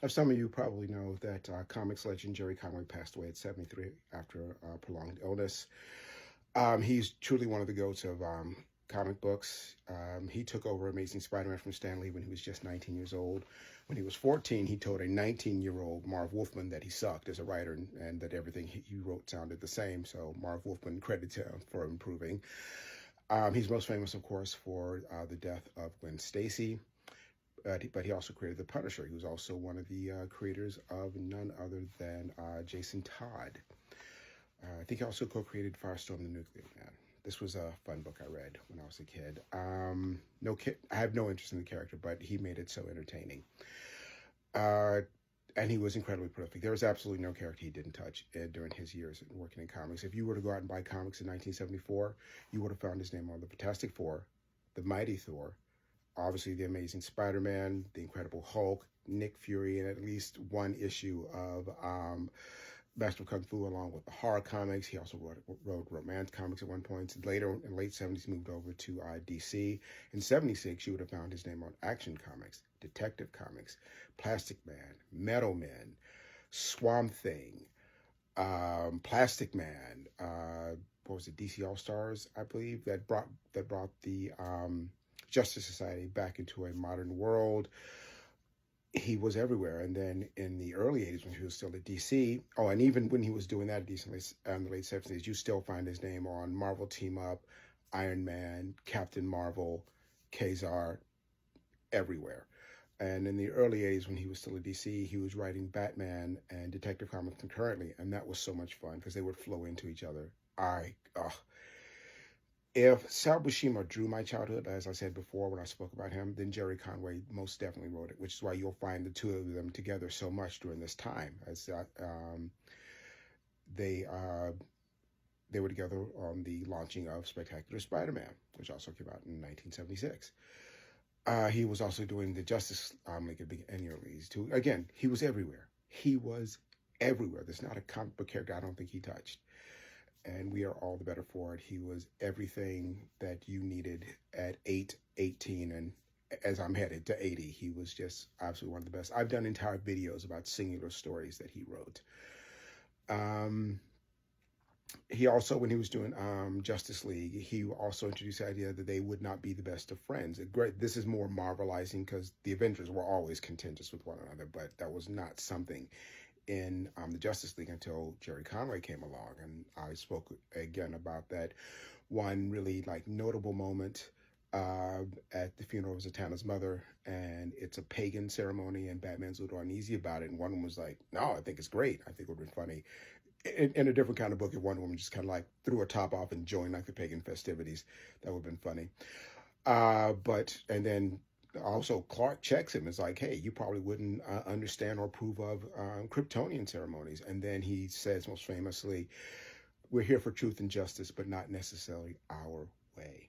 As some of you probably know, that comics legend Gerry Conway passed away at 73 after prolonged illness. He's truly one of the goats of comic books. He took over Amazing Spider-Man from Stan Lee when he was just 19 years old. When he was 14, he told a 19-year-old Marv Wolfman that he sucked as a writer and that everything he wrote sounded the same. So Marv Wolfman credits him for improving. He's most famous, of course, for the death of Gwen Stacy. But he also created The Punisher. He was also one of the creators of none other than Jason Todd. I think he also co-created Firestorm the Nuclear Man. This was a fun book I read when I was a kid. No kid, I have no interest in the character, but he made it so entertaining. Uh, and he was incredibly prolific. There was absolutely no character he didn't touch during his years working in comics. If you were to go out and buy comics in 1974, you would have found his name on the Fantastic Four, the Mighty Thor, obviously the Amazing Spider-Man, the Incredible Hulk, Nick Fury, and at least one issue of Master of Kung Fu, along with the horror comics. He also wrote romance comics at one point. Later, in the late 70s, moved over to DC. In 76, you would have found his name on Action Comics, Detective Comics, Plastic Man, Metal Man, Swamp Thing, Plastic Man, what was it, DC All Stars, I believe, that brought the Justice Society back into a modern world. He was everywhere. And then in the early 80s, when he was still at DC, and even when he was doing that decently in the late 70s, you still find his name on Marvel Team Up, Iron Man, Captain Marvel, Kazar, everywhere. And in the early 80s, when he was still at DC, he was writing Batman and Detective Comics concurrently. And that was so much fun because they would flow into each other. If Sal Buscema drew my childhood, as I said before when I spoke about him, then Gerry Conway most definitely wrote it, which is why you'll find the two of them together so much during this time, as they they were together on the launching of Spectacular Spider-Man, which also came out in 1976. He was also doing the Justice League at the beginning of the 80s too. Again, he was everywhere. He was everywhere. There's not a comic book character I don't think he touched. And we are all the better for it. He was everything that you needed at 18, and as I'm headed to 80, he was just absolutely one of the best. I've done entire videos about singular stories that he wrote. He also, when he was doing Justice League, he also introduced the idea that they would not be the best of friends. This is more marvelizing because the Avengers were always contentious with one another, but that was not something in the Justice League until Gerry Conway came along. And I spoke again about that one really notable moment at the funeral of Zatanna's mother, and it's a pagan ceremony, and Batman's a little uneasy about it. And one woman was like, "No, I think it's great. I think it would be funny." In a different kind of book, if Wonder Woman just kind of threw her top off and joined the pagan festivities, that would have been funny. And then also Clark checks him. It's like, hey, you probably wouldn't understand or approve of Kryptonian ceremonies. And then he says most famously, we're here for truth and justice, but not necessarily our way.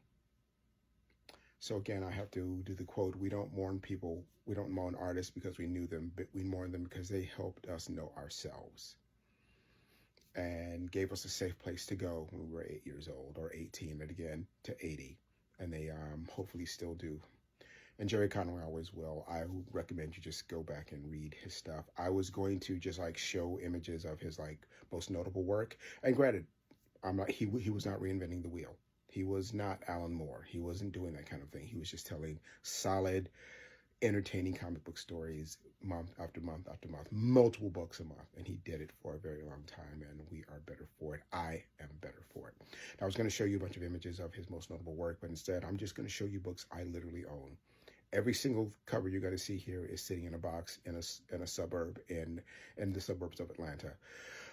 So again, I have to do the quote, we don't mourn people, we don't mourn artists because we knew them, but we mourn them because they helped us know ourselves and gave us a safe place to go when we were 8 years old, or 18, and again to 80. And they hopefully still do. And Gerry Conway always will. I recommend you just go back and read his stuff. I was going to just show images of his most notable work. And granted, he was not reinventing the wheel. He was not Alan Moore. He wasn't doing that kind of thing. He was just telling solid, entertaining comic book stories month after month after month, multiple books a month. And he did it for a very long time, and we are better for it. I am better for it. Now, I was going to show you a bunch of images of his most notable work, but instead I'm just going to show you books I literally own. Every single cover you're going to see here is sitting in a box in a suburb in the suburbs of Atlanta.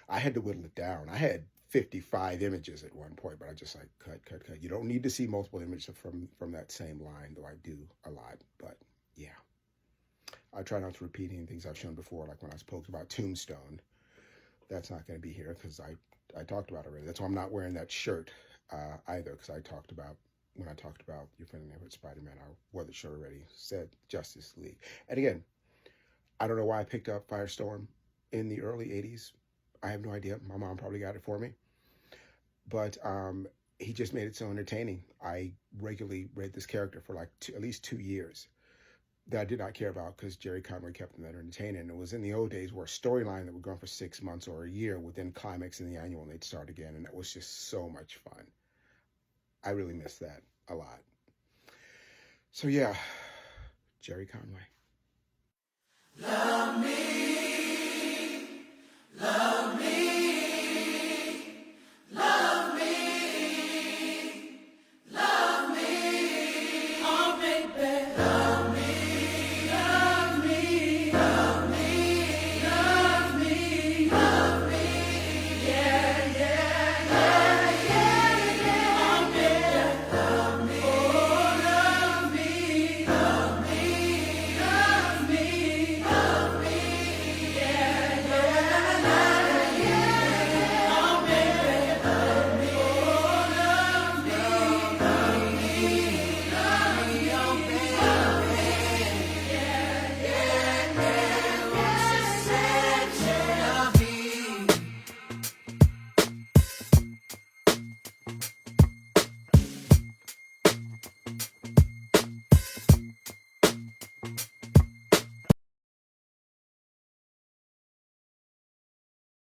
I had to whittle it down. I had 55 images at one point, but I just cut. You don't need to see multiple images from that same line, though I do a lot. But yeah, I try not to repeat any things I've shown before, like when I spoke about Tombstone. That's not going to be here because I talked about it already. That's why I'm not wearing that shirt either, because when I talked about Your Friendly Neighborhood Spider-Man, I wore the shirt already, said Justice League. And again, I don't know why I picked up Firestorm in the early 80s. I have no idea. My mom probably got it for me. But he just made it so entertaining. I regularly read this character for at least 2 years. that I did not care about because Gerry Conway kept them entertaining. And it was in the old days where a storyline that would go on for 6 months or a year would then climax in the annual and they'd start again. And that was just so much fun. I really miss that a lot. So yeah, Gerry Conway.